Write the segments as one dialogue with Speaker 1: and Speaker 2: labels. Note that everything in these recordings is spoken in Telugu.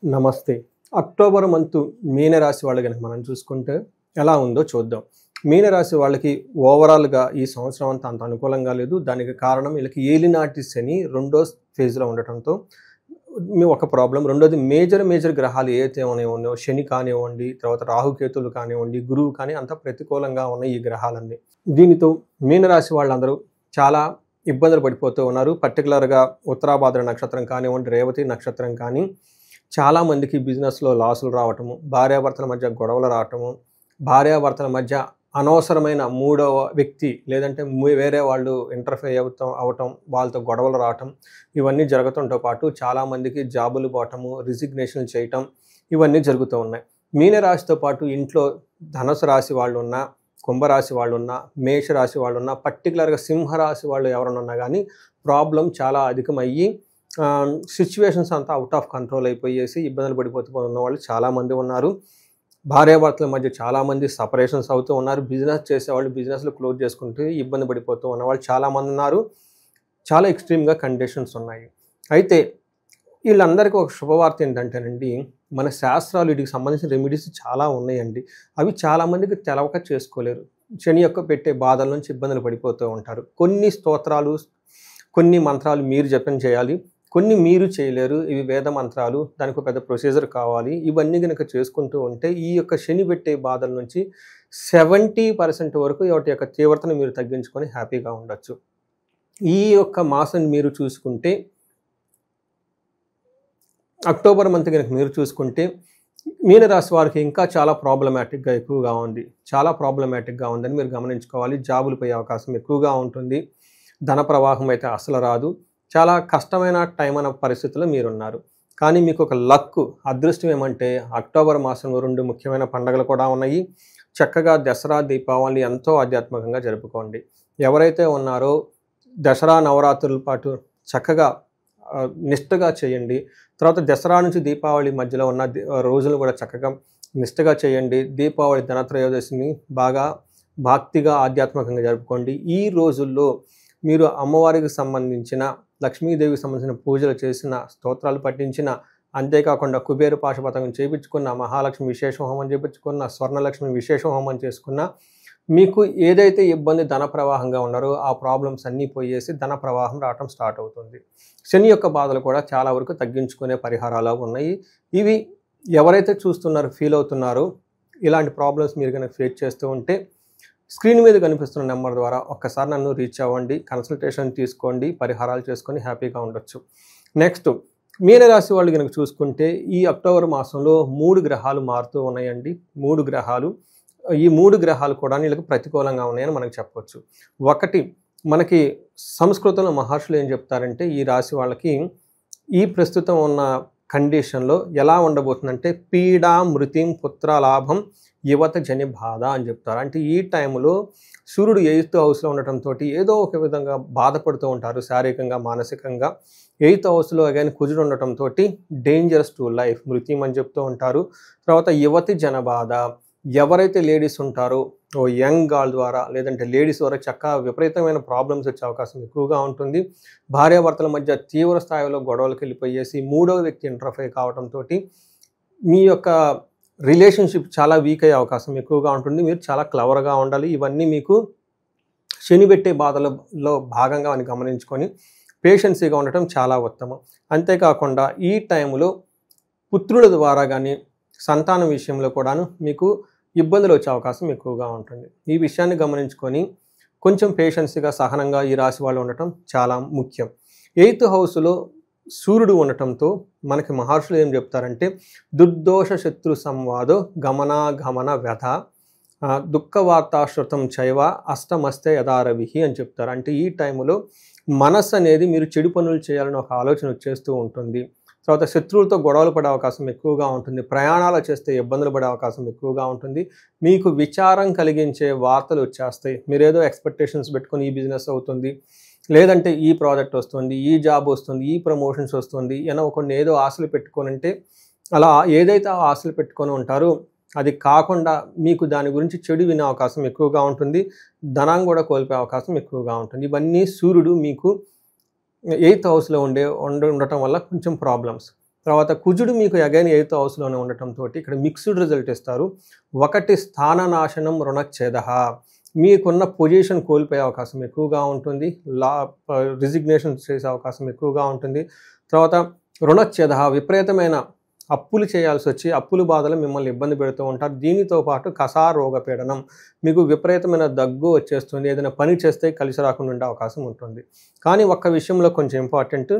Speaker 1: నమస్తే. అక్టోబర్ మంత్ మీనరాశి వాళ్ళు గనక మనం చూసుకుంటే ఎలా ఉందో చూద్దాం. మీనరాశి వాళ్ళకి ఓవరాల్‌గా ఈ సంవత్సరం అంతా అంత అనుకూలంగా లేదు. దానికి కారణం వీళ్ళకి ఏలినాటి శని రెండో ఫేజ్‌లో ఉండటంతో ఒక ప్రాబ్లమ్. రెండోది మేజర్ గ్రహాలు ఏవైతే ఉన్నాయో శని కానివ్వండి, తర్వాత రాహుకేతువులు కానివ్వండి, గురువు కానీ అంతా ప్రతికూలంగా ఉన్నాయి ఈ గ్రహాలన్నీ. దీనితో మీనరాశి వాళ్ళందరూ చాలా ఇబ్బందులు పడిపోతూ ఉన్నారు. పర్టిక్యులర్‌గా ఉత్తరాభాద్ర నక్షత్రం కానివ్వండి, రేవతి నక్షత్రం కానీ చాలామందికి బిజినెస్‌లో లాసులు రావటము, భార్యాభర్తల మధ్య గొడవలు రావటము, భార్యాభర్తల మధ్య అనవసరమైన మూడవ వ్యక్తి లేదంటే వేరే వాళ్ళు ఇంటర్ఫేర్ అవ్వటం, వాళ్ళతో గొడవలు రావటం, ఇవన్నీ జరగటంతో పాటు చాలామందికి జాబులు పోవటము, రిజిగ్నేషన్‌లు చేయటం ఇవన్నీ జరుగుతూ ఉన్నాయి. మీనరాశితో పాటు ఇంట్లో ధనుసు రాశి వాళ్ళున్నా, కుంభరాశి వాళ్ళున్నా, మేషరాశి వాళ్ళున్నా, పర్టిక్యులర్‌గా సింహరాశి వాళ్ళు ఎవరైనా ఉన్నా కానీ ప్రాబ్లమ్ చాలా అధికమయ్యి సిచ్యువేషన్స్ అంతా అవుట్ ఆఫ్ కంట్రోల్ అయిపోయేసి ఇబ్బందులు పడిపోతూ ఉన్నవాళ్ళు చాలామంది ఉన్నారు. భార్యాభర్తల మధ్య చాలామంది సపరేషన్స్ అవుతూ ఉన్నారు. బిజినెస్ చేసేవాళ్ళు బిజినెస్‌లు క్లోజ్ చేసుకుంటూ ఇబ్బంది పడిపోతూ ఉన్నవాళ్ళు చాలామంది ఉన్నారు. చాలా ఎక్స్ట్రీమ్‌గా కండిషన్స్ ఉన్నాయి. అయితే వీళ్ళందరికీ ఒక శుభవార్త ఏంటంటేనండి, మన శాస్త్రాలు వీటికి సంబంధించిన రెమెడీస్ చాలా ఉన్నాయండి. అవి చాలామందికి తెలవక చేసుకోలేరు. శని యొక్క పెట్టే బాధల నుంచి ఇబ్బందులు పడిపోతూ ఉంటారు. కొన్ని స్తోత్రాలు, కొన్ని మంత్రాలు మీరు జపం చేయాలి. కొన్ని మీరు చేయలేరు. ఇవి వేద మంత్రాలు, దానికి పెద్ద ప్రొసీజర్ కావాలి. ఇవన్నీ గనక చేసుకుంటూ ఉంటే ఈ యొక్క శని పెట్టే బాధల నుంచి 70% వరకు వాటి యొక్క తీవ్రతను మీరు తగ్గించుకొని హ్యాపీగా ఉండొచ్చు. ఈ యొక్క మాసం మీరు చూసుకుంటే అక్టోబర్ మంత్ గనక మీరు చూసుకుంటే మీనరాశి వారికి ఇంకా చాలా ప్రాబ్లమాటిక్గా ఎక్కువగా ఉంది. చాలా ప్రాబ్లమాటిక్గా ఉందని మీరు గమనించుకోవాలి. జాబులు పోయే అవకాశం ఎక్కువగా ఉంటుంది. ధన ప్రవాహం అయితే అసలు రాదు. చాలా కష్టమైన టైం అనే పరిస్థితుల్లో మీరున్నారు. కానీ మీకు ఒక లక్, అదృష్టం ఏమంటే అక్టోబర్ మాసంలో 2 ముఖ్యమైన పండుగలు కూడా ఉన్నాయి. చక్కగా దసరా, దీపావళి ఎంతో ఆధ్యాత్మికంగా జరుపుకోండి. ఎవరైతే ఉన్నారో దసరా నవరాత్రుల పాటు చక్కగా నిష్టగా చేయండి. తర్వాత దసరా నుంచి దీపావళి మధ్యలో ఉన్న రోజులు కూడా చక్కగా నిష్టగా చేయండి. దీపావళి ధనత్రయోదశిని బాగా భక్తిగా ఆధ్యాత్మికంగా జరుపుకోండి. ఈ రోజుల్లో మీరు అమ్మవారికి సంబంధించిన, లక్ష్మీదేవికి సంబంధించిన పూజలు చేసిన, స్తోత్రాలు పఠించిన, అంతేకాకుండా కుబేర పాశుపతం చేయించుకున్న, మహాలక్ష్మి విశేష హోమం చేయించుకున్న, స్వర్ణలక్ష్మి విశేష హోమం చేసుకున్న, మీకు ఏదైతే ఇబ్బంది ధన ప్రవాహంగా ఉన్నారో ఆ ప్రాబ్లమ్స్ అన్నీ పోయేసి ధన ప్రవాహం రావటం స్టార్ట్ అవుతుంది. శని యొక్క బాధలు కూడా చాలా వరకు తగ్గించుకునే పరిహారాలు ఉన్నాయి. ఇవి ఎవరైతే చూస్తున్నారో, ఫీల్ అవుతున్నారో, ఇలాంటి ప్రాబ్లమ్స్ మీరు కనుక ఫేస్ చేస్తూ ఉంటే స్క్రీన్ మీద కనిపిస్తున్న నెంబర్ ద్వారా ఒక్కసారి నన్ను రీచ్ అవ్వండి, కన్సల్టేషన్ తీసుకోండి, పరిహారాలు చేసుకొని హ్యాపీగా ఉండొచ్చు. నెక్స్ట్ మీనరాశి వాళ్ళు కనుక చూసుకుంటే ఈ అక్టోబర్ మాసంలో 3 గ్రహాలు మారుతూ ఉన్నాయండి. 3 గ్రహాలు, ఈ 3 గ్రహాలు కూడా వీళ్ళకి ప్రతికూలంగా ఉన్నాయని మనకు చెప్పవచ్చు. ఒకటి, మనకి సంస్కృతంలో మహర్షులు ఏం చెప్తారంటే ఈ రాశి వాళ్ళకి ఈ ప్రస్తుతం ఉన్న కండిషన్లో ఎలా ఉండబోతుందంటే పీడా మృతిం పుత్ర లాభం యువత జని బాధ అని చెప్తారు. అంటే ఈ టైంలో సూర్యుడు 8th హౌస్లో ఉండటంతో ఏదో ఒక విధంగా బాధపడుతూ ఉంటారు శారీరకంగా, మానసికంగా. 8th హౌస్లో అగైన్ కుజుడు ఉండటంతో డేంజరస్ టు లైఫ్ మృత్యం అని చెప్తూ ఉంటారు. తర్వాత యువతి జన బాధ, ఎవరైతే లేడీస్ ఉంటారో ఓ యంగ్ గర్ల్ ద్వారా లేదంటే లేడీస్ ద్వారా చక్కగా విపరీతమైన ప్రాబ్లమ్స్ వచ్చే అవకాశం ఎక్కువగా ఉంటుంది. భార్యాభర్తల మధ్య తీవ్ర స్థాయిలో గొడవలకు వెళ్ళిపోయేసి మూడవ వ్యక్తి ఇంటర్ఫేర్ కావడంతో మీ యొక్క రిలేషన్షిప్ చాలా వీక్ అయ్యే అవకాశం ఎక్కువగా ఉంటుంది. మీరు చాలా క్లవర్గా ఉండాలి. ఇవన్నీ మీకు శని పెట్టే బాధలలో భాగంగా అని గమనించుకొని పేషెన్సీగా ఉండటం చాలా ఉత్తమం. అంతేకాకుండా ఈ టైంలో పుత్రుల ద్వారా కానీ సంతానం విషయంలో కూడాను మీకు ఇబ్బందులు వచ్చే అవకాశం ఎక్కువగా ఉంటుంది. ఈ విషయాన్ని గమనించుకొని కొంచెం పేషెన్సీగా, సహనంగా ఈ రాశి వాళ్ళు ఉండటం చాలా ముఖ్యం. 8th హౌస్లో సూర్యుడు ఉండటంతో మనకి మహర్షులు ఏం చెప్తారంటే దుర్దోష శత్రు సంవాదో గమన వ్యధ దుఃఖవార్తాశ్రుతం చైవ అష్టమస్తే యథారవిహి అని చెప్తారు. అంటే ఈ టైంలో మనస్సు అనేది మీరు చెడు పనులు చేయాలని ఒక ఆలోచన వచ్చేస్తూ ఉంటుంది. తర్వాత శత్రువులతో గొడవలు పడే అవకాశం ఎక్కువగా ఉంటుంది. ప్రయాణాలు చేస్తే ఇబ్బందులు పడే అవకాశం ఎక్కువగా ఉంటుంది. మీకు విచారం కలిగించే వార్తలు వచ్చేస్తాయి. మీరేదో ఎక్స్పెక్టేషన్స్ పెట్టుకొని ఈ బిజినెస్ అవుతుంది, లేదంటే ఈ ప్రాజెక్ట్ వస్తుంది, ఈ జాబ్ వస్తుంది, ఈ ప్రమోషన్స్ వస్తుంది, కొన్ని ఏదో ఆశలు పెట్టుకోనంటే అలా ఏదైతే ఆశలు పెట్టుకొని ఉంటారో అది కాకుండా మీకు దాని గురించి చెడు వినే అవకాశం ఎక్కువగా ఉంటుంది. ధనం కూడా కోల్పోయే అవకాశం ఎక్కువగా ఉంటుంది. ఇవన్నీ సూర్యుడు మీకు 8th హౌస్లో ఉండటం వల్ల కొంచెం ప్రాబ్లమ్స్. తర్వాత కుజుడు మీకు అగైన్ 8th హౌస్లోనే ఉండటంతో ఇక్కడ మిక్స్డ్ రిజల్ట్ ఇస్తారు. 1 స్థాననాశనం రుణచ్ఛేదః, మీకున్న పొజిషన్ కోల్పోయే అవకాశం ఎక్కువగా ఉంటుంది. రిజిగ్నేషన్ చేసే అవకాశం ఎక్కువగా ఉంటుంది. తర్వాత రుణచ్ఛేదః, విపరీతమైన అప్పులు చేయాల్సి వచ్చి అప్పుల బాధలు మిమ్మల్ని ఇబ్బంది పెడుతూ ఉంటారు. దీనితో పాటు కసారోగ పీడనం, మీకు విపరీతమైన దగ్గు వచ్చేస్తుంది. ఏదైనా పని చేస్తే కలిసి రాకుండా ఉండే అవకాశం ఉంటుంది. కానీ ఒక్క విషయంలో కొంచెం ఇంపార్టెంట్,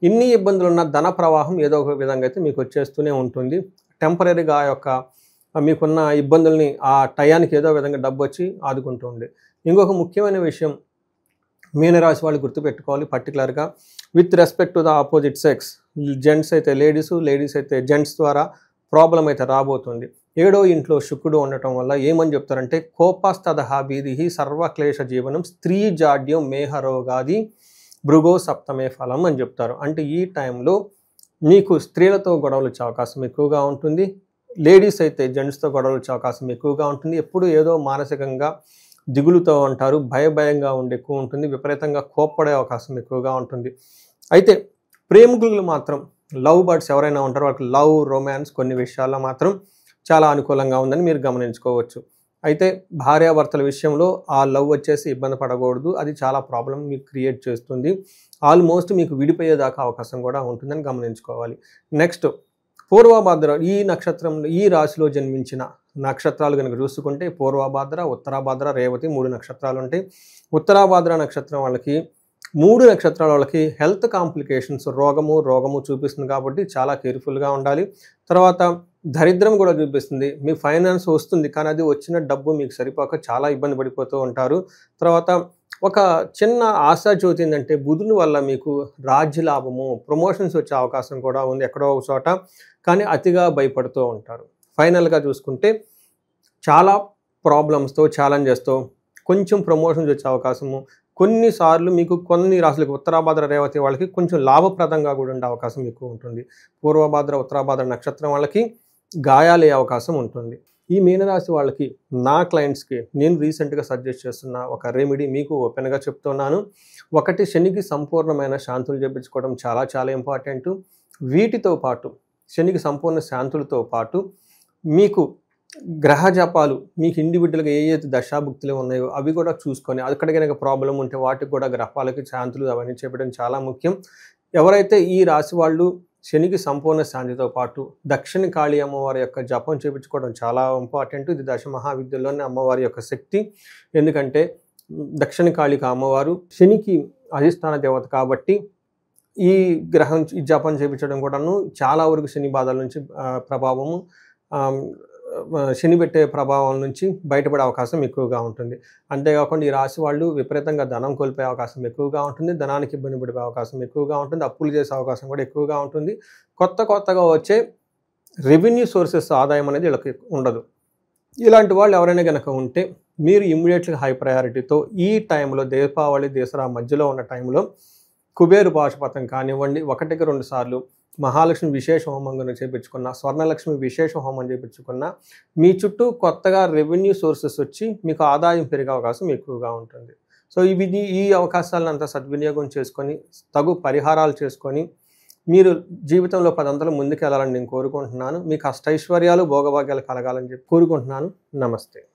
Speaker 1: ఇన్ని ఇబ్బందులున్న ధన ప్రవాహం ఏదో ఒక విధంగా అయితే మీకు వచ్చేస్తూనే ఉంటుంది. టెంపరీగా ఆ యొక్క మీకున్న ఇబ్బందుల్ని ఆ టయానికి ఏదో విధంగా డబ్బు వచ్చి ఆదుకుంటూ ఉంది. ఇంకొక ముఖ్యమైన విషయం మీనరాశి వాళ్ళు గుర్తుపెట్టుకోవాలి, పర్టికులర్గా with respect to the opposite sex. Gents అయితే లేడీస్ అయితే జెంట్స్ ద్వారా ప్రాబ్లం అయితే రాబోతుంది. 7వ ఇంట్లో శుక్రుడు ఉండటం వల్ల ఏమని చెప్తారంటే కోపస్తదహ భీదిహి సర్వక్లేశ జీవనం స్త్రీ జాడ్యం మేహరోగాది భృగో సప్తమే ఫలం అని చెప్తారు. అంటే ఈ టైంలో మీకు స్త్రీలతో గొడవలు వచ్చే అవకాశం ఎక్కువగా ఉంటుంది. లేడీస్ అయితే జెంట్స్తో గొడవలు వచ్చే అవకాశం ఎక్కువగా ఉంటుంది. ఎప్పుడు ఏదో మానసికంగా దిగులుతో ఉంటారు, భయంగా ఉండి ఎక్కువ ఉంటుంది, విపరీతంగా కోప్పడే అవకాశం ఎక్కువగా ఉంటుంది. అయితే ప్రేమికులు మాత్రం లవ్ బర్డ్స్ ఎవరైనా ఉంటారో వాళ్ళకి లవ్ రొమాన్స్ కొన్ని విషయాల్లో మాత్రం చాలా అనుకూలంగా ఉందని మీరు గమనించుకోవచ్చు. అయితే భార్యాభర్తల విషయంలో ఆ లవ్ వచ్చేసి ఇబ్బంది పడకూడదు, అది చాలా ప్రాబ్లం మీకు క్రియేట్ చేస్తుంది. ఆల్మోస్ట్ మీకు విడిపోయేదాకా అవకాశం కూడా ఉంటుందని గమనించుకోవాలి. నెక్స్ట్ పూర్వభాద్ర, ఈ నక్షత్రంలో ఈ రాశిలో జన్మించిన నక్షత్రాలు కనుక చూసుకుంటే పూర్వభాద్ర, ఉత్తరాభాద్ర, రేవతి 3 నక్షత్రాలు ఉంటాయి. ఉత్తరాభాద్ర నక్షత్రం వాళ్ళకి 3 నక్షత్రాల వాళ్ళకి హెల్త్ కాంప్లికేషన్స్, రోగము చూపిస్తుంది కాబట్టి చాలా కేర్ఫుల్గా ఉండాలి. తర్వాత దరిద్రం కూడా చూపిస్తుంది. మీ ఫైనాన్స్ వస్తుంది కానీ అది వచ్చిన డబ్బు మీకు సరిపోక చాలా ఇబ్బంది పడిపోతూ ఉంటారు. తర్వాత ఒక చిన్న ఆశాజ్యోతి ఏంటంటే బుధుని వల్ల మీకు రాజ్య లాభము, ప్రమోషన్స్ వచ్చే అవకాశం కూడా ఉంది ఎక్కడో ఒక చోట, కానీ అతిగా భయపడుతూ ఉంటారు. ఫైనల్గా చూసుకుంటే చాలా ప్రాబ్లమ్స్తో ఛాలెంజెస్తో కొంచెం ప్రమోషన్స్ వచ్చే అవకాశము, కొన్నిసార్లు మీకు కొన్ని రాశులకు ఉత్తరాభాద్ర రేవతి వాళ్ళకి కొంచెం లాభప్రదంగా కూడా ఉండే అవకాశం ఎక్కువ ఉంటుంది. పూర్వభాద్ర ఉత్తరాభాద్ర నక్షత్రం వాళ్ళకి గాయాలయ్యే అవకాశం ఉంటుంది. ఈ మీనరాశి వాళ్ళకి నా క్లయింట్స్కి నేను రీసెంట్గా సజెస్ట్ చేస్తున్న ఒక రెమెడీ మీకు ఓపెన్గా చెప్తున్నాను. 1 శనికి సంపూర్ణమైన శాంతులు చేయించుకోవడం చాలా ఇంపార్టెంట్. వీటితో పాటు శనికి సంపూర్ణ శాంతులతో పాటు మీకు గ్రహ జపాలు, మీకు ఇండివిజువల్గా ఏదైతే దశాభుక్తులు ఉన్నాయో అవి కూడా చూసుకొని అక్కడ కనుక ప్రాబ్లం ఉంటే వాటికి కూడా గ్రహాలకి శాంతులు అవన్నీ చెప్పడం చాలా ముఖ్యం. ఎవరైతే ఈ రాశి వాళ్ళు శనికి సంపూర్ణ శాంతితో పాటు దక్షిణ కాళీ అమ్మవారి యొక్క జపం చేయించుకోవడం చాలా ఇంపార్టెంట్. ఇది దశ మహావిద్యలోనే అమ్మవారి యొక్క శక్తి. ఎందుకంటే దక్షిణ కాళిక అమ్మవారు శనికి అధిష్టాన దేవత కాబట్టి ఈ గ్రహం ఈ జపం చేయించడం కూడాను చాలా వరకు శని బాధల నుంచి ప్రభావము, శని పెట్టే ప్రభావం నుంచి బయటపడే అవకాశం ఎక్కువగా ఉంటుంది. అంతేకాకుండా ఈ రాశి వాళ్ళు విపరీతంగా ధనం కోల్పోయే అవకాశం ఎక్కువగా ఉంటుంది, ధనానికి ఇబ్బంది పడే అవకాశం ఎక్కువగా ఉంటుంది, అప్పులు చేసే అవకాశం కూడా ఎక్కువగా ఉంటుంది. కొత్తగా వచ్చే రెవెన్యూ సోర్సెస్ ఆదాయం అనేది వీళ్ళకి ఉండదు. ఇలాంటి వాళ్ళు ఎవరైనా కనుక ఉంటే మీరు ఇమ్మీడియట్గా హై ప్రయారిటీతో ఈ టైంలో దీపావళి దసరా మధ్యలో ఉన్న టైంలో కుబేరు పాశుపతం కానివ్వండి, 1కి 2 సార్లు మహాలక్ష్మి విశేష హోమం కనుక చేయించుకున్న, స్వర్ణలక్ష్మి విశేష హోమం చేయించుకున్న మీ చుట్టూ కొత్తగా రెవెన్యూ సోర్సెస్ వచ్చి మీకు ఆదాయం పెరిగే అవకాశం ఎక్కువగా ఉంటుంది. సో ఈ అవకాశాలను అంతా సద్వినియోగం చేసుకొని తగు పరిహారాలు చేసుకొని మీరు జీవితంలో 10 అంతలు ముందుకు వెళ్ళాలని నేను కోరుకుంటున్నాను. మీకు అష్టైశ్వర్యాలు భోగభాగ్యాలు కలగాలని చెప్పి కోరుకుంటున్నాను. నమస్తే.